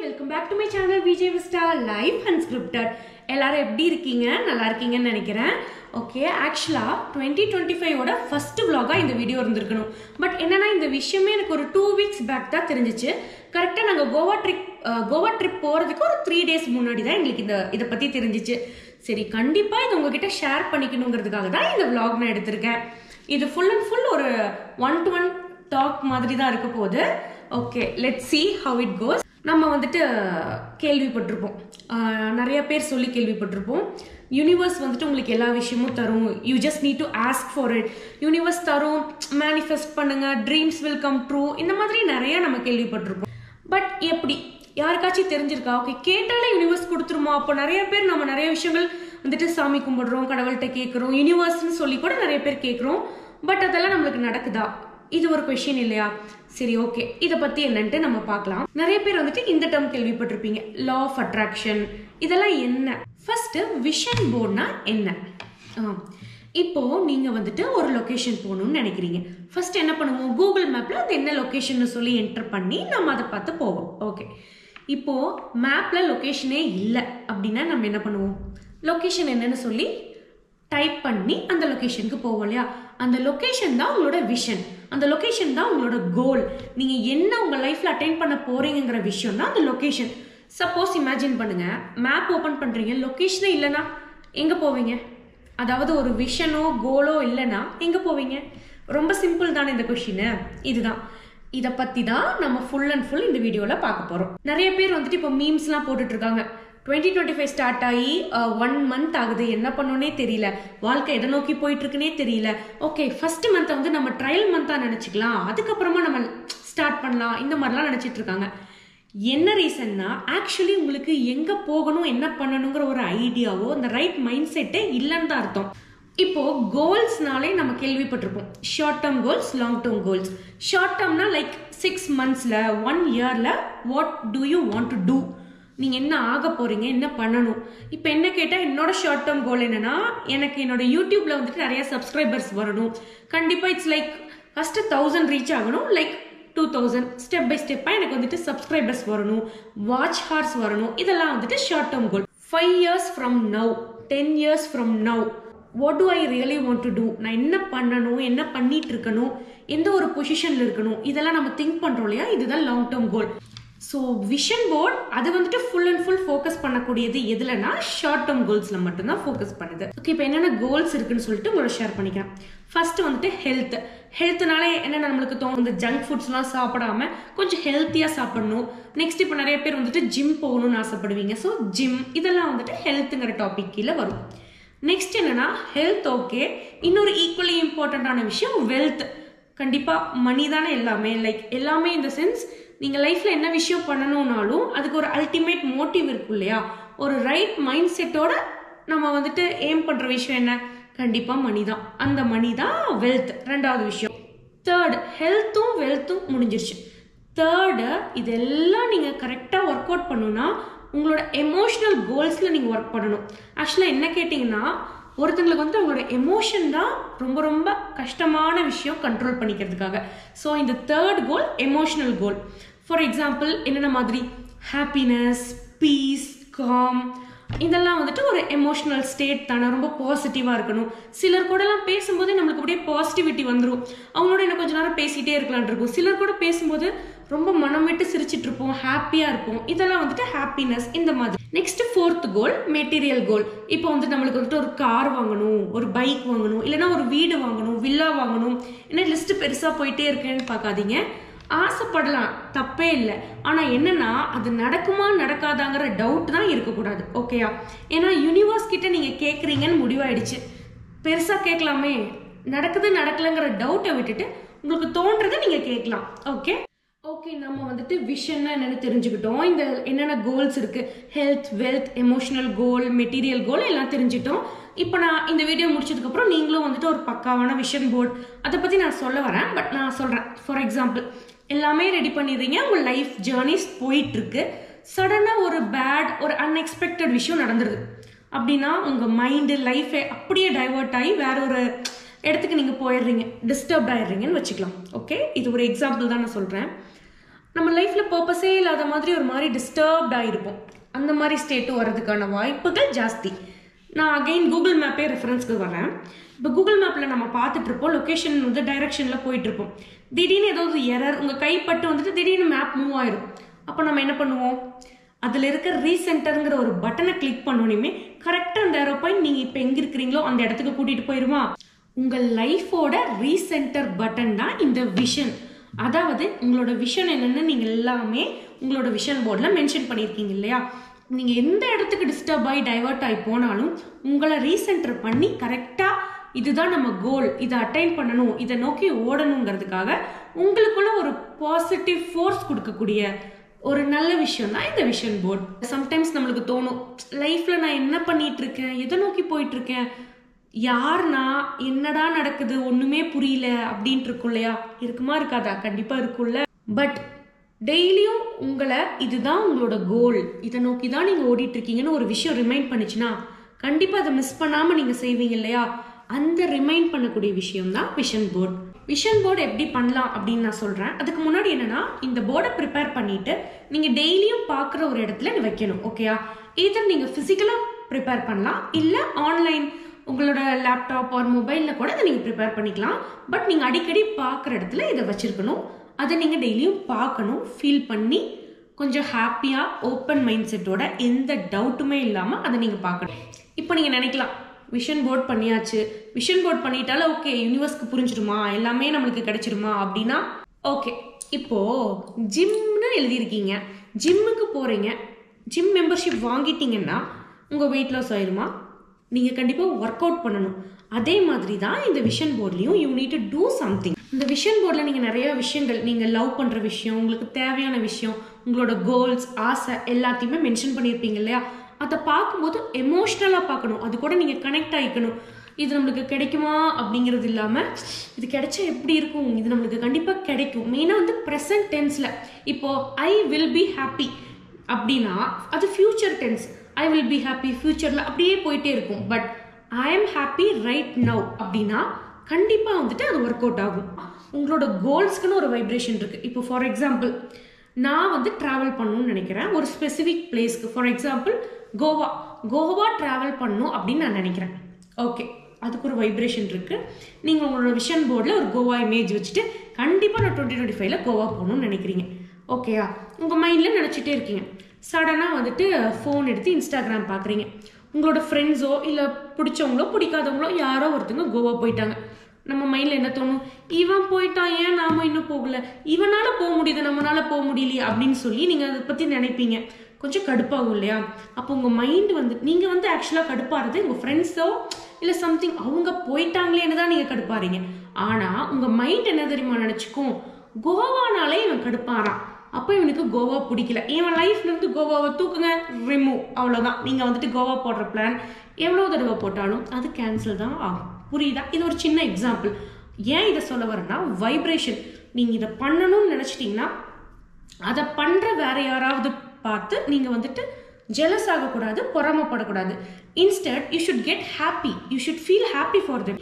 welcome back to my channel VJ Vista Life Unscripted. எல்லாரும் எப்படி இருக்கீங்க? நல்லா இருக்கீங்கன்னு நினைக்கிறேன். ஓகே, ஆக்சுவலா 2025 ஓட ஃபர்ஸ்ட் vlog-ஆ இந்த வீடியோ இருந்திருக்கணும். பட் என்னன்னா இந்த விஷயமே எனக்கு ஒரு 2 weeks பேக் தான் தெரிஞ்சிச்சு. கரெக்டா நாங்க கோவா ட்ரிப் போறதுக்கு ஒரு 3 days முன்னாடி தான் எங்களுக்கு இத பத்தி தெரிஞ்சிச்சு. சரி, கண்டிப்பா இது உங்ககிட்ட ஷேர் பண்ணிக்கணுங்கிறதுக்காக தான் இந்த vlog நான் எடுத்திருக்கேன். இது ஃபுல் அண்ட் ஃபுல் ஒரு 1-to-1 டாக் மாதிரி தான் இருக்க போகுது. Okay, let's see how it goes. நம்ம வந்துட்டு கேள்விப்பட்டிருப்போம், நிறைய பேர் சொல்லி கேள்விப்பட்டிருப்போம், யூனிவர்ஸ் வந்துட்டு உங்களுக்கு எல்லா விஷயமும் தரும், you just need to ask for it, universe தரும், மேனிஃபெஸ்ட் பண்ணுங்க, ட்ரீம்ஸ் வில் கம் ட்ரூ, இந்த மாதிரி நிறைய நம்ம கேள்விப்பட்டிருப்போம். பட் எப்படி யாருக்காச்சும் தெரிஞ்சிருக்கா? ஓகே, கேட்டாலே யூனிவர்ஸ் கொடுத்துருமா? அப்போ நிறைய பேர் நம்ம நிறைய விஷயங்கள் வந்துட்டு சாமி கும்பிடுறோம், கடவுள்கிட்ட கேட்குறோம், யூனிவர்ஸ்ன்னு சொல்லி கூட நிறைய பேர் கேட்குறோம். பட் அதெல்லாம் நம்மளுக்கு நடக்குதா? இது ஒரு கொஸ்டின் இல்லையா? சரி, ஓகே, இதை பத்தி என்னன்ட்டு நம்ம பார்க்கலாம். நிறைய பேர் வந்துட்டு இந்த டேர்ம் கேள்விப்பட்டிருப்பீங்க, லா ஆஃப் அட்ராக்ஷன். இதெல்லாம் என்ன? ஃபர்ஸ்ட், விஷன் போர்ட்னா என்ன? இப்போ நீங்க வந்துட்டு ஒரு லொகேஷன் போகணும்னு நினைக்கிறீங்க. ஃபர்ஸ்ட் என்ன பண்ணுவோம்? கூகுள் மேப்ல அது என்ன லொகேஷன் சொல்லி என்டர் பண்ணி நம்ம அதை பார்த்து போவோம். ஓகே, இப்போ மேப்ல லொகேஷனே இல்லை அப்படின்னா நம்ம என்ன பண்ணுவோம்? லொகேஷன் என்னன்னு சொல்லி டைப் பண்ணி அந்த லொகேஷனுக்கு போவோம் இல்லையா? அந்த லொகேஷன் தான் உங்களோட விஷன், அந்த லொகேஷன் தான் உங்களோட கோல். நீங்க என்ன உங்க லைஃப்ல அட்டைன் பண்ண போறீங்கிற விஷயம் தான் அந்த லொகேஷன். சப்போஸ் இமேஜின் பண்ணுங்க, மேப் ஓபன் பண்றீங்க, லொகேஷனே இல்லைன்னா எங்க போவீங்க? அதாவது ஒரு விஷனோ கோலோ இல்லைன்னா எங்க போவீங்க? ரொம்ப சிம்பிள் தானே இந்த கொஸ்டின். இதுதான், இதை பத்தி தான் நம்ம ஃபுல் அண்ட் ஃபுல் இந்த வீடியோல பார்க்க போறோம். நிறைய பேர் வந்துட்டு இப்போ மீம்ஸ்லாம் போட்டுட்டு இருக்காங்க. 2025 ஸ்டார்ட் ஆகி 1 month ஆகுது, என்ன பண்ணோன்னே தெரியல, வாழ்க்கை எதை நோக்கி போயிட்டு இருக்குன்னே தெரியல. ஓகே, ஃபர்ஸ்ட் மந்த்தை வந்து நம்ம ட்ரையல் மந்த்தா நினைச்சுக்கலாம், அதுக்கப்புறமா நம்ம ஸ்டார்ட் பண்ணலாம், இந்த மாதிரிலாம் நினைச்சிட்டு இருக்காங்க. என்ன ரீசன்னா, ஆக்சுவலி உங்களுக்கு எங்க போகணும், என்ன பண்ணணுங்கிற ஒரு ஐடியாவோ அந்த ரைட் மைண்ட் செட்டே இல்லைன்னு தான் அர்த்தம். இப்போ கோல்ஸ்னாலே நம்ம கேள்விப்பட்டிருப்போம், short term goals, long term goals. Short டேர்ம்னா லைக் 6 monthsல 1 yearல what do you want to do, நீங்க என்ன ஆக போறீங்க, என்ன பண்ணணும். இப்போ என்ன கேட்டா, என்னோட ஷார்ட் டேர்ம் கோல் என்னன்னா, எனக்கு என்னோட யூடியூப்ல வந்துட்டு நிறைய சப்ஸ்கிரைபர்ஸ் வரணும். கண்டிப்பா இட்ஸ் லைக் ஃபர்ஸ்ட் 1000 ரீச் ஆகணும், லைக் 2000 ஸ்டெப் பை ஸ்டெப்பா எனக்கு வந்துட்டு சப்ஸ்கிரைபர்ஸ் வரணும், வாட்ச் ஹார்ஸ் வரணும். இதெல்லாம் வந்துட்டு short term goal. 5 years from now, 10 years from now, what do I really want to do, நான் என்ன பண்ணணும், என்ன பண்ணிட்டு இருக்கணும், எந்த ஒரு பொசிஷன்ல இருக்கணும், இதெல்லாம் நம்ம திங்க் பண்றோம் இல்லையா? இதுதான் long term goal. So vision board அது வந்துட்டு ஃபுல் அண்ட் ஃபுல் ஃபோக்கஸ் பண்ணக்கூடியது எதுலன்னா ஷார்ட் டேர்ம் கோல்ஸ்ல மட்டும்தான் ஃபோக்கஸ் பண்ணுது. ஓகே, இப்போ என்னென்ன கோல்ஸ் இருக்குன்னு சொல்லிட்டு உங்களோட ஷேர் பண்ணிக்கிறேன். ஃபர்ஸ்ட் வந்துட்டு ஹெல்த்னால என்னென்ன நம்மளுக்கு தோணும், இந்த ஜங்க் ஃபுட்ஸ்லாம் சாப்பிடாம கொஞ்சம் ஹெல்த்தியாக சாப்பிடணும். நெக்ஸ்ட் இப்போ நிறைய பேர் வந்துட்டு ஜிம் போகணும்னு ஆசைப்படுவீங்க. ஸோ ஜிம், இதெல்லாம் வந்துட்டு ஹெல்த்துங்கிற டாபிக் கீழே வரும். நெக்ஸ்ட் என்னன்னா ஹெல்த். ஓகே, இன்னொரு ஈக்குவலி இம்பார்ட்டன்டான விஷயம் வெல்த். கண்டிப்பா மணி தானே எல்லாமே, லைக் எல்லாமே இந்த சென்ஸ் நீங்க லைஃப்ல என்ன விஷயம் பண்ணணும்னாலும் அதுக்கு ஒரு அல்டிமேட் மோட்டிவ் இருக்கும் இல்லையா? ஒரு ரைட் மைண்ட் செட்டோட நம்ம வந்துட்டு எய்ம் பண்ற விஷயம் என்ன? கண்டிப்பா மணி தான். அந்த மணி தான் வெல்த். ரெண்டாவது விஷயம். தேர்ட், ஹெல்த்தும் வெல்த்தும் முடிஞ்சிருச்சு. தேர்டு, இதெல்லாம் நீங்க கரெக்டா ஒர்க் அவுட் பண்ணணும்னா உங்களோட எமோஷனல் கோல்ஸ்ல நீங்க ஒர்க் பண்ணணும். ஆக்சுவலா என்ன கேட்டீங்கன்னா, ஒருத்தங்களுக்கு வந்து அவங்களோட எமோஷன் தான் ரொம்ப ரொம்ப கஷ்டமான விஷயம் கண்ட்ரோல் பண்ணிக்கிறதுக்காக. ஸோ இந்த third goal emotional goal. For example என்னென்ன மாதிரி? ஹாப்பினஸ், பீஸ், காம், இதெல்லாம் வந்துட்டு ஒரு எமோஷனல் ஸ்டேட் தானே. ரொம்ப பாசிட்டிவா இருக்கணும். சிலர் கூட எல்லாம் பேசும்போது நம்மளுக்கு அப்படியே பாசிட்டிவிட்டி வந்துடும், அவங்களோட இன்னும் கொஞ்ச நேரம் பேசிட்டே இருக்கலான் இருக்கும். சிலர் கூட பேசும்போது ரொம்ப மனம் விட்டு சிரிச்சிட்டு இருப்போம், ஹாப்பியா இருப்போம். இதெல்லாம் வந்துட்டு ஹாப்பினஸ். இந்த மாதிரி. நெக்ஸ்ட் ஃபோர்த் கோல் மெட்டீரியல் கோல். இப்போ வந்து நம்மளுக்கு வந்துட்டு ஒரு கார் வாங்கணும், ஒரு பைக் வாங்கணும், இல்லைன்னா ஒரு வீடு வாங்கணும், வில்லா வாங்கணும். என்ன லிஸ்ட் பெருசா போயிட்டே இருக்கேன்னு பார்க்காதீங்க. ஆசைப்படலாம், தப்பே இல்லை. ஆனா என்னன்னா, அது நடக்குமா நடக்காதாங்கிற டவுட் தான் இருக்கக்கூடாது. ஓகேயா? ஏன்னா யூனிவர்ஸ் கிட்ட நீங்க கேட்குறீங்கன்னு முடிவாயிடுச்சு. பெருசா கேட்கலாமே, நடக்குது நடக்கலங்கிற டவுட்டை விட்டுட்டு உங்களுக்கு தோன்றதை நீங்க கேட்கலாம். ஓகே, நம்ம வந்துட்டு விஷன்னா என்னன்னு தெரிஞ்சுக்கிட்டோம். இந்த என்னென்ன கோல்ஸ் இருக்கு, ஹெல்த், வெல்த், எமோஷனல் கோல், மெட்டீரியல் கோல் எல்லாம் தெரிஞ்சுட்டோம். இப்போ நான் இந்த வீடியோ முடிச்சதுக்கு அப்புறம் நீங்களும் வந்துட்டு ஒரு பக்காவான விஷன் போர்ட் அதை பத்தி நான் சொல்ல வரேன். பட் நான் சொல்றேன், ஃபார் எக்ஸாம்பிள் எல்லாமே ரெடி பண்ணிடுறீங்க, உங்க லைஃப் ஜேர்னிஸ் போயிட்டு இருக்கு. சடனா ஒரு பேட், ஒரு அன்எக்ஸ்பெக்டட் விஷயம் நடந்துருது அப்படின்னா உங்க மைண்டு லைஃபே அப்படியே டைவர்ட் ஆகி வேற ஒரு இடத்துக்கு நீங்க போயிடுறீங்க, டிஸ்டர்ப் ஆயிடுறீங்கன்னு வச்சுக்கலாம். ஓகே, இது ஒரு எக்ஸாம்பிள் தான் நான் சொல்றேன். நம்ம லைஃப்ல பர்பஸே இல்லாத மாதிரி ஒரு மாதிரி டிஸ்டர்ப்ட் ஆயிருப்போம். அந்த மாதிரி ஸ்டேட்டு வர்றதுக்கான வாய்ப்புகள் ஜாஸ்தி. நான் அகைன் கூகுள் மேப்பே ரெஃபரன்ஸ்க்கு வரேன். இப்போ கூகுள் மேப்பில் நம்ம பார்த்துட்டு இருப்போம், லொக்கேஷன் வந்து டைரக்ஷனில் போயிட்டு இருப்போம். திடீர்னு ஏதாவது எரர் உங்கள் கைப்பட்டு வந்துட்டு திடீர்னு மேப் மூவ் ஆயிரும். அப்போ நம்ம என்ன பண்ணுவோம், அதில் இருக்கிற ரீசென்டருங்கிற ஒரு பட்டனை கிளிக் பண்ணோன்னே கரெக்டாக அந்த ஏரோ பாயிண்ட் நீங்கள் இப்போ எங்கே இருக்கிறீங்களோ அந்த இடத்துக்கு கூட்டிகிட்டு போயிருமா. உங்கள் லைஃபோட ரீசென்டர் பட்டன் தான் இந்த விஷன். அதாவது உங்களோட விஷன் என்னென்னு நீங்கள் எல்லாமே உங்களோட விஷன் போர்டில் மென்ஷன் பண்ணியிருக்கீங்க இல்லையா. நீங்கள் எந்த இடத்துக்கு டிஸ்டர்ப் ஆகி டைவர்ட் ஆகி போனாலும் உங்களை ரீசென்டர் பண்ணி கரெக்டாக இதுதான் நம்ம கோல், இதை அட்டைன் பண்ணணும், இதை நோக்கி ஓடணுங்கிறதுக்காக உங்களுக்குள்ள ஒரு பாசிட்டிவ் ஃபோர்ஸ் கொடுக்கக்கூடிய ஒரு நல்ல விஷயம் தான் இந்த விஷன் போர்ட். சம்டைம்ஸ் நம்மளுக்கு தோணும், லைஃப்ல நான் என்ன பண்ணிட்டு இருக்கேன், எதை நோக்கி போயிட்டு இருக்கேன், யாருனா என்னடா நடக்குது ஒண்ணுமே புரியல அப்படின்ட்டு இருக்கும் இல்லையா. இருக்குமா இருக்காதா? கண்டிப்பா இருக்கும்ல. பட் டெய்லியும் உங்களை இதுதான் உங்களோட கோல், இதை நோக்கி தான் நீங்க ஓடிட்டு இருக்கீங்கன்னு ஒரு விஷயம் ரிமைண்ட் பண்ணுச்சுன்னா கண்டிப்பா அதை மிஸ் பண்ணாம நீங்க செய்வீங்க இல்லையா. அந்த ரிமைண்ட் பண்ணக்கூடிய விஷயம் தான் விஷன் போர்ட். விஷன் போர்டு எப்படி பண்ணலாம் அப்படின்னு நான் சொல்றேன். அதுக்கு முன்னாடி என்னன்னா, இந்த போர்டை ப்ரிப்பேர் பண்ணிட்டு நீங்க டெய்லியும் பார்க்குற ஒரு இடத்துல வைக்கணும். ஓகேயா? இதர் நீங்க பிசிக்கலா ப்ரிப்பேர் பண்ணலாம், இல்ல ஆன்லைன் உங்களோட லேப்டாப் ஆர் மொபைல்ல கூட இதை நீங்க ப்ரிப்பேர் பண்ணிக்கலாம். பட் நீங்க அடிக்கடி பார்க்குற இடத்துல இதை வச்சிருக்கணும். அதை நீங்க டெய்லியும் பார்க்கணும், ஃபீல் பண்ணி கொஞ்சம் ஹாப்பியா ஓப்பன் மைண்ட் செட்டோட எந்த டவுட்டுமே இல்லாம அதை நீங்க பார்க்கணும். இப்போ நீங்க நினைக்கலாம், விஷன் போர்ட் பண்ணியாச்சு, விஷன் போர்ட் பண்ணிட்டாலும் ஓகே யூனிவர்ஸ்க்கு புரிஞ்சிருமா, எல்லாமே நம்மளுக்கு கிடைச்சிருமா அப்படின்னா ஓகே. இப்போ ஜிம்னு எழுதியிருக்கீங்க, ஜிம்முக்கு போறீங்க, ஜிம் மெம்பர்ஷிப் வாங்கிட்டீங்கன்னா உங்க வெயிட் லாஸ் ஆயிருமா? நீங்க கண்டிப்பா ஒர்க் அவுட் பண்ணணும். அதே மாதிரி தான் இந்த விஷன் போர்ட்லயும் you need to do something. இந்த விஷன் போர்ட்ல நீங்க நிறைய விஷயங்கள், நீங்க லவ் பண்ற விஷயம், உங்களுக்கு தேவையான விஷயம், உங்களோட கோல்ஸ், ஆசை எல்லாத்தையுமே மென்ஷன் பண்ணியிருப்பீங்க இல்லையா. அதை பார்க்கும்போது எமோஷ்னலாக பார்க்கணும், அது கூட நீங்கள் கனெக்ட் ஆகிக்கணும். இது நம்மளுக்கு கிடைக்குமா அப்படிங்கிறது இல்லாமல் இது கிடைச்சா எப்படி இருக்கும், இது நம்மளுக்கு கண்டிப்பாக கிடைக்கும். மெயினாக வந்து ப்ரெசன்ட் டென்ஸில் இப்போ ஐ வில் பி ஹாப்பி அப்படின்னா அது future tense. I will be happy ஃபியூச்சரில் அப்படியே போயிட்டே இருக்கும். But I am happy right now அப்படின்னா கண்டிப்பாக வந்துட்டு அது ஒர்க் அவுட் ஆகும். உங்களோட கோல்ஸ்க்குன்னு ஒரு வைப்ரேஷன் இருக்குது. இப்போ ஃபார் எக்ஸாம்பிள் நான் வந்து ட்ராவல் பண்ணணும்னு நினைக்கிறேன் ஒரு ஸ்பெசிஃபிக் பிளேஸ்க்கு. ஃபார் எக்ஸாம்பிள் கோவா ட்ராவல் பண்ணணும் அப்படின்னு நான் நினைக்கிறேன். ஓகே, அதுக்கு ஒரு வைப்ரேஷன் இருக்கு. நீங்க உங்களோட விஷன் போர்டில் ஒரு கோவா இமேஜ் வச்சுட்டு கண்டிப்பா நான் 2025ல கோவா போகணும்னு நினைக்கிறீங்க. ஓகேயா? உங்க மைண்ட்ல நினைச்சிட்டே இருக்கீங்க. சடனா வந்துட்டு ஃபோன் எடுத்து இன்ஸ்டாகிராம் பாக்குறீங்க. உங்களோட ஃப்ரெண்ட்ஸோ இல்ல பிடிச்சவங்களோ பிடிக்காதவங்களோ யாரோ ஒருத்தங்க கோவா போயிட்டாங்க. நம்ம மைண்ட்ல என்ன தோணும், இவன் போயிட்டான் ஏன் நாம இன்னும் போகல, இவனால போக முடியுது நம்மளால போக முடியலையே அப்படின்னு சொல்லி நீங்க அதை பத்தி நினைப்பீங்க. கொஞ்சம் கடுப்பாகும் இல்லையா? அப்போ உங்க மைண்ட் வந்து நீங்க வந்து ஆக்சுவலா கடுப்பாறது உங்க ஃப்ரெண்ட்ஸோ இல்ல சம்திங் அவங்க போயிட்டாங்களேன்னு தான் நீங்க கடுப்பாறீங்க. ஆனா உங்க மைண்ட் என்ன தெரியுமா நினைச்சுக்கும், கோவானாலே இவன் கடுப்பாரான், அப்போ இவனுக்கு கோவா பிடிக்கல, இவன் லைஃப்ல இருந்து கோவாவை தூக்குங்க, ரிமூவ், அவ்வளவுதான். நீங்க வந்துட்டு கோவா போடுற பிளான் எவ்வளவு தடவை போட்டாலும் அது கேன்சல் தான் ஆகும். புரியுதா? இது ஒரு சின்ன எக்ஸாம்பிள். ஏன் இதை சொல்ல வரேன்னா, வைப்ரேஷன். நீங்க இதை பண்ணணும்னு நினைச்சிட்டீங்கன்னா அதை பண்ற வேற யாராவது பார்த்து நீங்க வந்துட்டு ஜெலஸ் ஆகக்கூடாது, பொறாமப்படக்கூடாது. Instead you should get happy, you should feel happy for them.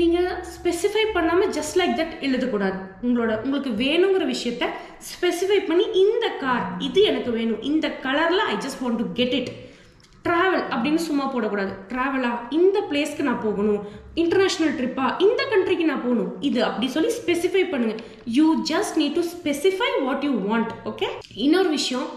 நீங்க ஸ்பெசிஃபை பண்ணாம ஜஸ்ட் லைக் தட் எழுதக்கூடாது. உங்களுக்கு வேணுங்கிற விஷயத்த ஸ்பெசிஃபை பண்ணி, இந்த கார் இது எனக்கு வேணும், இந்த கலர்ல I just want to get it. Travel அப்படின்னு சும்மா போடக்கூடாது. டிராவலா, இந்த பிளேஸ்க்கு நான் போகணும், இன்டர்நேஷனல் ட்ரிப்பா, இந்த கண்ட்ரிக்கு நான் போகணும், இது அப்படி சொல்லி ஸ்பெசிஃபை பண்ணுங்க. You just need to specify what you want. Okay? இன்னொரு விஷயம்,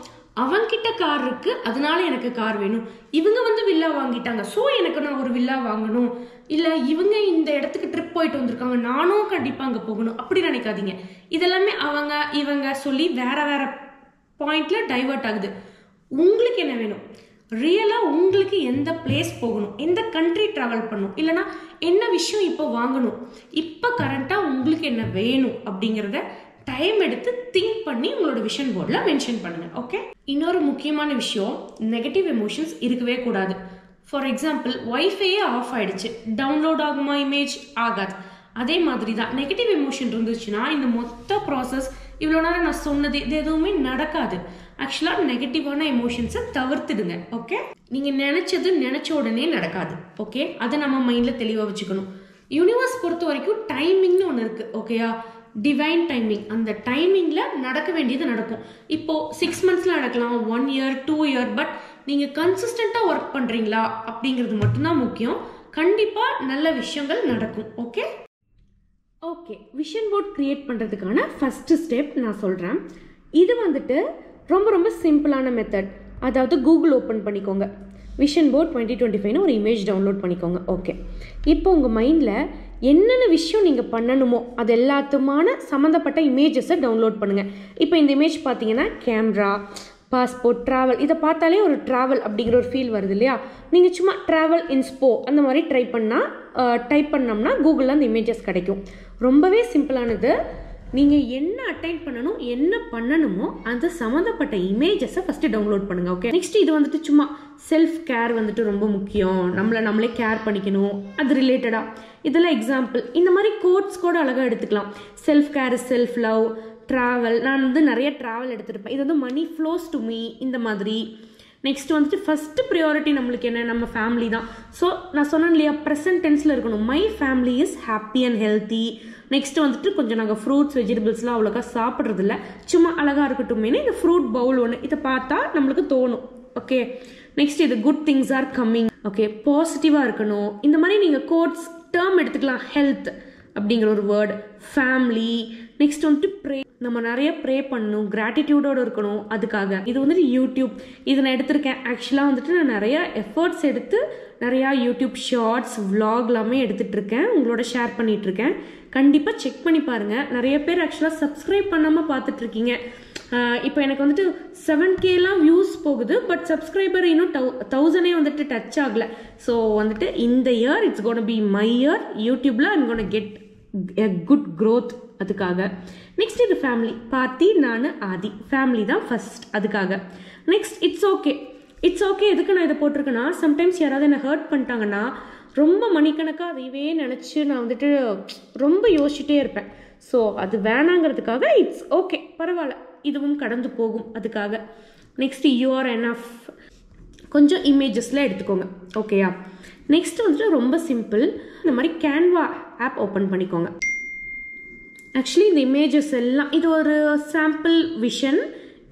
அவன்கிட்ட கார் இருக்கு அதனால எனக்கு கார் வேணும், இவங்க வந்து வில்லா வாங்கிட்டாங்க ஸோ எனக்கு நான் ஒரு வில்லா வாங்கணும், இல்ல இவங்க இந்த இடத்துக்கு ட்ரிப் போயிட்டு வந்திருக்காங்க நானும் கண்டிப்பா அங்க போகணும், அப்படி நினைக்காதீங்க. இதெல்லாமே அவங்க இவங்க சொல்லி வேற வேற பாயிண்ட்ல டைவர்ட் ஆகுது. உங்களுக்கு என்ன வேணும், ரியலா உங்களுக்கு எந்த பிளேஸ் போகணும், எந்த கண்ட்ரி டிராவல் பண்ணணும், இல்லைன்னா என்ன விஷயம் இப்போ வாங்கணும், இப்போ கரண்டா உங்களுக்கு என்ன வேணும் அப்படிங்கிறத டைம் எடுத்து திங்க் பண்ணி உங்களோட விஷன் போர்டில் மென்ஷன் பண்ணுங்க. ஓகே? இன்னொரு முக்கியமான விஷயம், நெகட்டிவ் எமோஷன்ஸ் இருக்கவே கூடாது. ஃபார் எக்ஸாம்பிள், வைஃபையே ஆஃப் ஆயிடுச்சு, டவுன்லோட் ஆகுமா இமேஜ்? ஆகாது. அதே மாதிரி தான் நெகட்டிவ் எமோஷன் இருந்துச்சுன்னா இந்த மொத்த ப்ராசஸ் இவ்வளோ நேரம் நான் சொன்னது இது எதுவுமே நடக்காது. ஆக்சுவலாக நெகட்டிவான எமோஷன்ஸை தவிர்த்துடுங்க. ஓகே? நீங்கள் நினைச்சது நினைச்ச உடனே நடக்காது. ஓகே? அதை நம்ம மைண்டில் தெளிவாக வச்சுக்கணும். யூனிவர்ஸ் பொறுத்த வரைக்கும் டைமிங்னு ஒன்று இருக்கு. ஓகேயா? டிவைன் டைமிங், அந்த டைமிங்கில் நடக்க வேண்டியது நடக்கும். இப்போது 6 monthஸில் நடக்கலாம், 1 year 2 year, பட் நீங்கள் கன்சிஸ்டண்ட்டாக ஒர்க் பண்ணுறீங்களா அப்படிங்கிறது மட்டும்தான் முக்கியம். கண்டிப்பாக நல்ல விஷயங்கள் நடக்கும். ஓகே, விஷன் போர்ட் க்ரியேட் பண்ணுறதுக்கான ஃபஸ்ட்டு ஸ்டெப் நான் சொல்கிறேன். இது வந்துட்டு ரொம்ப ரொம்ப சிம்பிளான மெத்தட். அதாவது கூகுள் ஓப்பன் பண்ணிக்கோங்க, விஷன் போர்ட் 2025னு ஒரு இமேஜ் டவுன்லோட் பண்ணிக்கோங்க. ஓகே, இப்போ உங்கள் மைண்டில் என்னென்ன விஷயம் நீங்கள் பண்ணணுமோ அது எல்லாத்துமான சம்மந்தப்பட்ட இமேஜஸை டவுன்லோட் பண்ணுங்கள். இப்போ இந்த இமேஜ் பார்த்தீங்கன்னா கேமரா, பாஸ்போர்ட், ட்ராவல், இதை பார்த்தாலே ஒரு ட்ராவல் அப்படிங்கிற ஒரு ஃபீல் வருது இல்லையா? நீங்கள் சும்மா ட்ராவல் இன்ஸ்போ அந்த மாதிரி டைப் பண்ணோம்னா கூகுளில் அந்த இமேஜஸ் கிடைக்கும். ரொம்பவே சிம்பிளானது. நீங்கள் என்ன அட்டைன் பண்ணணும், என்ன பண்ணணுமோ அந்த சம்மந்தப்பட்ட இமேஜஸை ஃபஸ்ட்டு டவுன்லோட் பண்ணுங்கள். ஓகே, நெக்ஸ்ட் இது வந்துட்டு சும்மா செல்ஃப் கேர் வந்துட்டு ரொம்ப முக்கியம், நம்மளே கேர் பண்ணிக்கணும், அது ரிலேட்டடாக இதெல்லாம் எக்ஸாம்பிள். இந்த மாதிரி கோட்ஸ் கூட அழகாக எடுத்துக்கலாம். Self care, self love, travel. நான் வந்து நிறைய ட்ராவல் எடுத்துருப்பேன். இது வந்து மணி ஃப்ளோஸ் டு மீ, இந்த மாதிரி. நெக்ஸ்ட் வந்துட்டு ஃபஸ்ட்டு ப்ரியாரிட்டி நம்மளுக்கு என்ன, நம்ம ஃபேமிலி தான். ஸோ நான் சொன்னேன் இல்லையா, ப்ரெசன்ட் டென்ஸில் இருக்கணும். My family is happy and healthy. Next வந்துட்டு கொஞ்சம் நாங்கள் ஃப்ரூட்ஸ் வெஜிடபிள்ஸ்லாம் அவ்வளோக்கா சாப்பிட்றதில்ல, சும்மா அழகாக இருக்கட்டும் இந்த ஃப்ரூட் பவுல் ஒன்று, இதை பார்த்தா நம்மளுக்கு தோணும். ஓகே, நெக்ஸ்ட் இது good things are coming. Okay, பாசிட்டிவாக இருக்கணும். இந்த மாதிரி நீங்கள் கோட்ஸ் டேர்ம் எடுத்துக்கலாம். ஹெல்த் அப்படிங்கிற ஒரு வேர்டு, ஃபேமிலி. நெக்ஸ்ட் வந்துட்டு ப்ரே, நம்ம நிறைய ப்ரே பண்ணணும், கிராட்டிடியூடோடு இருக்கணும். அதுக்காக இது வந்துட்டு யூடியூப், இது நான் எடுத்திருக்கேன். ஆக்சுவலாக வந்துட்டு நான் நிறைய எஃபர்ட்ஸ் எடுத்து நிறையா யூடியூப் ஷார்ட்ஸ் விலாக் எல்லாமே எடுத்துகிட்ருக்கேன், உங்களோட ஷேர் பண்ணிகிட்ருக்கேன். கண்டிப்பாக செக் பண்ணி பாருங்கள். நிறைய பேர் ஆக்சுவலாக சப்ஸ்கிரைப் பண்ணாமல் பார்த்துட்ருக்கீங்க. இப்போ எனக்கு வந்துட்டு 7Kலாம் வியூஸ் போகுது, பட் சப்ஸ்கிரைபர் இன்னும் 1000 வந்துட்டு டச் ஆகலை. ஸோ வந்துட்டு இந்த year it's gonna be my year. யூடியூப்பில் I'm gonna get a good growth. அதுக்காக நெக்ஸ்ட் இது ஃபேமிலி, பார்த்தி, நான், ஆதி, ஃபேமிலி தான் ஃபர்ஸ்ட். அதுக்காக நெக்ஸ்ட் இட்ஸ் ஓகே. எதுக்கு நான் இதை போட்டிருக்கேன்னா, சம்டைம்ஸ் யாராவது என்னை ஹர்ட் பண்ணிட்டாங்கன்னா ரொம்ப மணிக்கணக்காக அதையவே நினச்சி நான் வந்துட்டு ரொம்ப யோசிச்சுட்டே இருப்பேன். ஸோ அது வேணாங்கிறதுக்காக இட்ஸ் ஓகே, பரவாயில்ல, இதுவும் கடந்து போகும். அதுக்காக நெக்ஸ்ட் யூ ஆர் எனஃப், கொஞ்சம் இமேஜஸில் எடுத்துக்கோங்க. ஓகேயா? நெக்ஸ்ட் வந்துட்டு ரொம்ப சிம்பிள். இந்த மாதிரி கேன்வா ஆப் ஓப்பன் பண்ணிக்கோங்க. ஆக்சுவலி இந்த இமேஜஸ் எல்லாம் இது ஒரு சாம்பிள் விஷன்,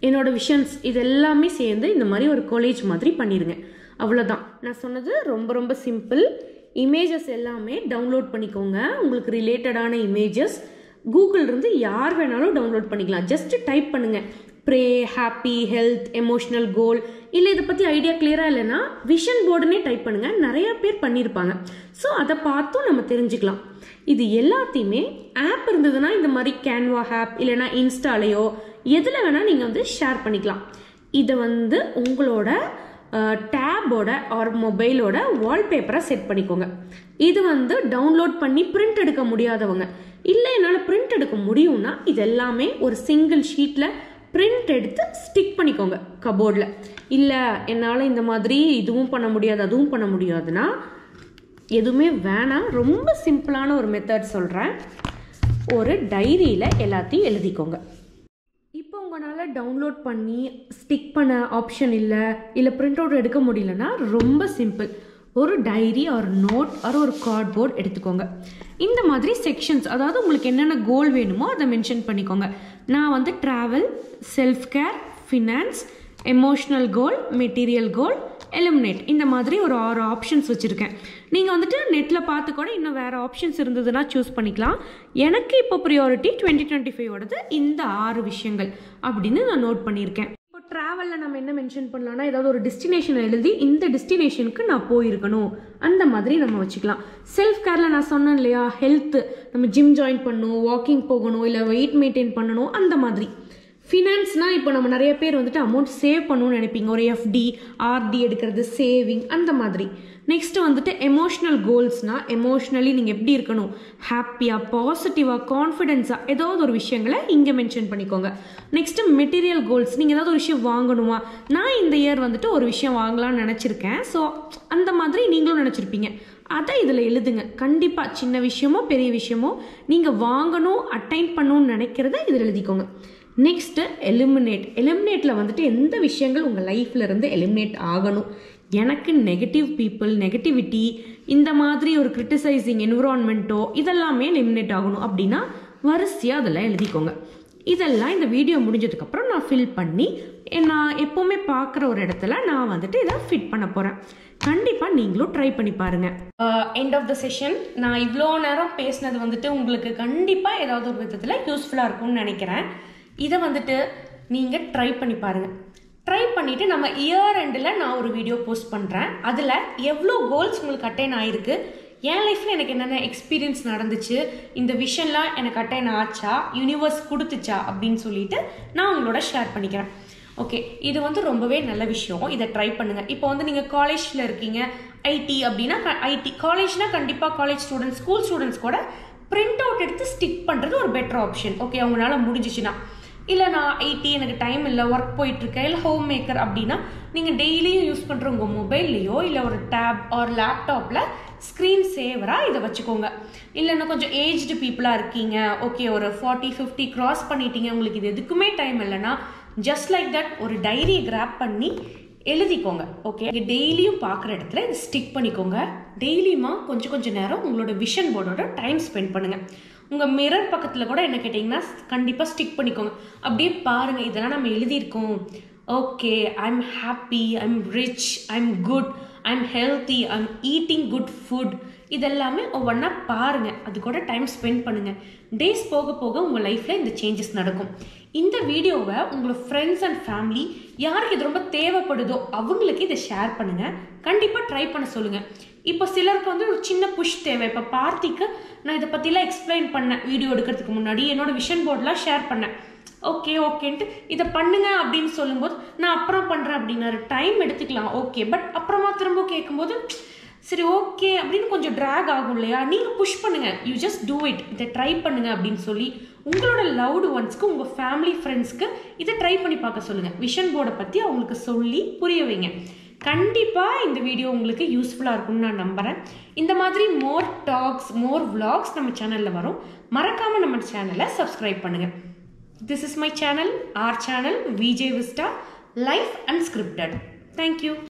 என்னோட விஷன்ஸ் இது எல்லாமே சேர்ந்து இந்த மாதிரி ஒரு காலேஜ் மாதிரி பண்ணிடுங்க. அவ்வளோதான் நான் சொன்னது. ரொம்ப ரொம்ப சிம்பிள். இமேஜஸ் எல்லாமே டவுன்லோட் பண்ணிக்கோங்க. உங்களுக்கு ரிலேட்டடான இமேஜஸ் கூகுள்லேருந்து யார் வேணாலும் டவுன்லோட் பண்ணிக்கலாம். ஜஸ்ட் டைப் பண்ணுங்கள், ப்ரே, ஹாப்பி, ஹெல்த், எமோஷ்னல் கோல். இல்லை இதை பற்றி ஐடியா கிளியராக இல்லைன்னா விஷன் போர்டுனே டைப் பண்ணுங்கள், நிறைய பேர் பண்ணியிருப்பாங்க. ஸோ அதை பார்த்தும் நம்ம தெரிஞ்சுக்கலாம். இது எல்லாத்தையுமே ஆப் இருந்ததுன்னா இந்த மாதிரி கேன்வா ஆப் இல்லைனா இன்ஸ்டாலேயோ எதில் வேணால் நீங்கள் வந்து ஷேர் பண்ணிக்கலாம். இதை வந்து உங்களோட டேபோட ஆர் மொபைலோட வால்பேப்பரை செட் பண்ணிக்கோங்க. இது வந்து டவுன்லோட் பண்ணி பிரிண்ட் எடுக்க முடியாதவங்க, இல்லை என்னால் பிரிண்ட் எடுக்க முடியும்னா இது எல்லாமே ஒரு சிங்கிள் ஷீட்டில் பிரிண்ட் எடுத்து ஸ்டிக் பண்ணிக்கோங்க கபோர்டில். இல்லை என்னால் இந்த மாதிரி இதுவும் பண்ண முடியாது அதுவும் பண்ண முடியாதுன்னா எதுவுமே வேணாம். ரொம்ப சிம்பிளான ஒரு மெத்தட் சொல்கிறேன். ஒரு டைரியில் எல்லாத்தையும் எழுதிக்கோங்க. இப்போ உங்களால் டவுன்லோட் பண்ணி ஸ்டிக் பண்ண ஆப்ஷன் இல்லை பிரிண்ட் அவுட் எடுக்க முடியலன்னா ரொம்ப சிம்பிள். ஒரு டைரி ஒரு நோட் ஒரு கார்ட்போர்ட் எடுத்துக்கோங்க. இந்த மாதிரி செக்ஷன்ஸ், அதாவது உங்களுக்கு என்னென்ன கோல் வேணுமோ அதை மென்ஷன் பண்ணிக்கோங்க. நான் வந்து travel, self care, finance, emotional goal, material goal, eliminate, இந்த மாதிரி ஒரு 6 ஆப்ஷன்ஸ் வச்சுருக்கேன். நீங்கள் வந்துட்டு நெட்டில் பார்த்து கூட இன்னும் வேறு ஆப்ஷன்ஸ் இருந்ததுன்னா சூஸ் பண்ணிக்கலாம். எனக்கு இப்போ ப்ரியாரிட்டி 2025ஓடது இந்த 6 விஷயங்கள் அப்படின்னு நான் நோட் பண்ணியிருக்கேன். இப்போ ட்ராவலில் நம்ம என்ன மென்ஷன் பண்ணலாம்னா, ஏதாவது ஒரு டெஸ்டினேஷன் எழுதி இந்த டெஸ்டினேஷனுக்கு நான் போயிருக்கணும் அந்த மாதிரி நம்ம வச்சுக்கலாம். செல்ஃப் கேரில் நான் சொன்னேன் இல்லையா, ஹெல்த்து, நம்ம ஜிம் ஜாயின் பண்ணணும், வாக்கிங் போகணும், இல்லை வெயிட் மெயின்டைன் பண்ணணும், அந்த மாதிரி. ஃபினான்ஸ்னால் இப்போ நம்ம நிறைய பேர் வந்துட்டு அமௌண்ட் சேவ் பண்ணணும்னு நினைப்பீங்க, ஒரு எஃப்டி, ஆர்டி எடுக்கிறது, சேவிங், அந்த மாதிரி. நெக்ஸ்ட்டு வந்துட்டு எமோஷ்னல் கோல்ஸ்னால் எமோஷ்னலி நீங்கள் எப்படி இருக்கணும், ஹாப்பியாக, பாசிட்டிவாக, கான்ஃபிடென்ஸாக, ஏதாவது ஒரு விஷயங்களை இங்கே மென்ஷன் பண்ணிக்கோங்க. நெக்ஸ்ட்டு மெட்டீரியல் கோல்ஸ், நீங்கள் ஏதாவது ஒரு விஷயம் வாங்கணுமா, நான் இந்த இயர் வந்துட்டு ஒரு விஷயம் வாங்கலாம்னு நினச்சிருக்கேன், ஸோ அந்த மாதிரி நீங்களும் நினச்சிருப்பீங்க, அதை இதில் எழுதுங்க. கண்டிப்பாக சின்ன விஷயமோ பெரிய விஷயமோ நீங்கள் வாங்கணும், அட்டைன் பண்ணணும்னு நினைக்கிறத இதில் எழுதிக்கோங்க. நெக்ஸ்ட்டு எலிமினேட்டில் வந்துட்டு எந்த விஷயங்கள் உங்கள் லைஃப்பில் இருந்து எலிமினேட் ஆகணும். எனக்கு நெகட்டிவ் பீப்புள், நெகட்டிவிட்டி, இந்த மாதிரி ஒரு கிரிட்டிசைசிங் என்விரான்மெண்ட்டோ இதெல்லாமே எலிமினேட் ஆகணும் அப்படின்னா வரிசையாக அதெல்லாம் எழுதிக்கோங்க. இதெல்லாம் இந்த வீடியோ முடிஞ்சதுக்கப்புறம் நான் ஃபில் பண்ணி நான் எப்போவுமே பார்க்குற ஒரு இடத்துல நான் வந்துட்டு இதை ஃபிட் பண்ண போகிறேன். கண்டிப்பாக நீங்களும் ட்ரை பண்ணி பாருங்கள். End of the session. நான் இவ்வளோ நேரம் பேசினது வந்துட்டு உங்களுக்கு கண்டிப்பாக ஏதாவது ஒரு விதத்தில் யூஸ்ஃபுல்லாக இருக்கும்னு நினைக்கிறேன். இதை வந்துட்டு நீங்கள் ட்ரை பண்ணி பாருங்கள். ட்ரை பண்ணிவிட்டு நம்ம இயர் எண்டில் நான் ஒரு வீடியோ போஸ்ட் பண்ணுறேன். அதில் எவ்வளோ கோல்ஸ் உங்களுக்கு அட்டைன் ஆகிருக்கு, என் லைஃப்பில் எனக்கு என்னென்ன எக்ஸ்பீரியன்ஸ் நடந்துச்சு, இந்த விஷயம்லாம் எனக்கு அட்டைன் ஆச்சா, யூனிவர்ஸ் கொடுத்துச்சா அப்படின்னு சொல்லிட்டு நான் உங்களோட ஷேர் பண்ணிக்கிறேன். ஓகே, இது வந்து ரொம்பவே நல்ல விஷயம். இதை ட்ரை பண்ணுங்கள். இப்போ வந்து நீங்கள் காலேஜில் இருக்கீங்க, ஐடி அப்படின்னா ஐடி காலேஜ்னால் கண்டிப்பாக காலேஜ் ஸ்டூடெண்ட்ஸ், ஸ்கூல் ஸ்டூடெண்ட்ஸ் கூட பிரிண்ட் அவுட் எடுத்து ஸ்டிக் பண்ணுறது ஒரு பெட்டர் ஆப்ஷன். ஓகே, அவங்களால முடிஞ்சிச்சுன்னா. இல்லை நான் ஐடி எனக்கு டைம் இல்லை, ஒர்க் போயிட்டுருக்கேன், இல்லை ஹோம் மேக்கர் அப்படின்னா நீங்கள் டெய்லியும் யூஸ் பண்ணுற உங்கள் மொபைல்லையோ இல்லை ஒரு டேப் ஆர் லேப்டாப்பில் ஸ்க்ரீன் சேவராக இதை வச்சுக்கோங்க. இல்லைன்னா கொஞ்சம் ஏஜ்டு பீப்புளாக இருக்கீங்க, ஓகே ஒரு 40-50 கிராஸ் பண்ணிட்டீங்க, உங்களுக்கு இது எதுக்குமே டைம் இல்லைன்னா ஜஸ்ட் லைக் தட் ஒரு டைரியை கிராப் பண்ணி எழுதிக்கோங்க. ஓகே, டெய்லியும் பார்க்குற இடத்துல இது ஸ்டிக் பண்ணிக்கோங்க. டெய்லியுமா கொஞ்சம் நேரம் உங்களோட விஷன் போர்டோட டைம் ஸ்பெண்ட் பண்ணுங்கள். உங்கள் மிரர் பக்கத்தில் கூட என்ன கேட்டிங்கன்னா கண்டிப்பாக ஸ்டிக் பண்ணிக்கோங்க. அப்படியே பாருங்கள், இதெல்லாம் நம்ம எழுதியிருக்கோம். Okay, I'm happy, I'm rich, I'm good, I'm healthy, I'm eating good food. இதெல்லாமே ஒவ்வொன்றா பாருங்கள், அது கூட டைம் ஸ்பெண்ட் பண்ணுங்கள். டேஸ் போக போக உங்கள் லைஃப்பில் இந்த சேஞ்சஸ் நடக்கும். இந்த வீடியோவை உங்களோட ஃப்ரெண்ட்ஸ் அண்ட் ஃபேமிலி யாருக்கு இது ரொம்ப தேவைப்படுதோ அவங்களுக்கு இதை ஷேர் பண்ணுங்கள். கண்டிப்பாக ட்ரை பண்ண சொல்லுங்கள். இப்போ சிலருக்கு வந்து ஒரு சின்ன புஷ் தேவை. இப்போ பார்த்திக்கு நான் இதை பற்றிலாம் எக்ஸ்பிளைன் பண்ணேன் வீடியோ எடுக்கிறதுக்கு முன்னாடி, என்னோட விஷன் போர்டெலாம் ஷேர் பண்ணேன். ஓகேன்ட்டு இதை பண்ணுங்க அப்படின்னு சொல்லும்போது நான் அப்புறம் பண்ணுறேன் அப்படின்னாரு. டைம் எடுத்துக்கலாம், ஓகே, பட் அப்புறமா திரும்ப கேட்கும்போது சரி ஓகே அப்படின்னு கொஞ்சம் ட்ராக் ஆகும் இல்லையா? நீங்கள் புஷ் பண்ணுங்கள், யூ ஜஸ்ட் டூ இட், இதை ட்ரை பண்ணுங்கள் அப்படின்னு சொல்லி உங்களோட லவ்டு ஒன்ஸ்க்கு, உங்கள் ஃபேமிலி ஃப்ரெண்ட்ஸ்க்கு இதை ட்ரை பண்ணி பார்க்க சொல்லுங்கள். விஷன் போர்டை பற்றி அவங்களுக்கு சொல்லி புரிய வைங்க. கண்டிப்பாக இந்த வீடியோ உங்களுக்கு யூஸ்ஃபுல்லாக இருக்கும்னு நான் நம்புகிறேன். இந்த மாதிரி மோர் டாக்ஸ், மோர் vlogs நம்ம சேனலில் வரும். மறக்காமல் நம்ம சேனலை சப்ஸ்கிரைப் பண்ணுங்கள். This is my channel, our channel, VJ Vista, Life Unscripted. Thank you.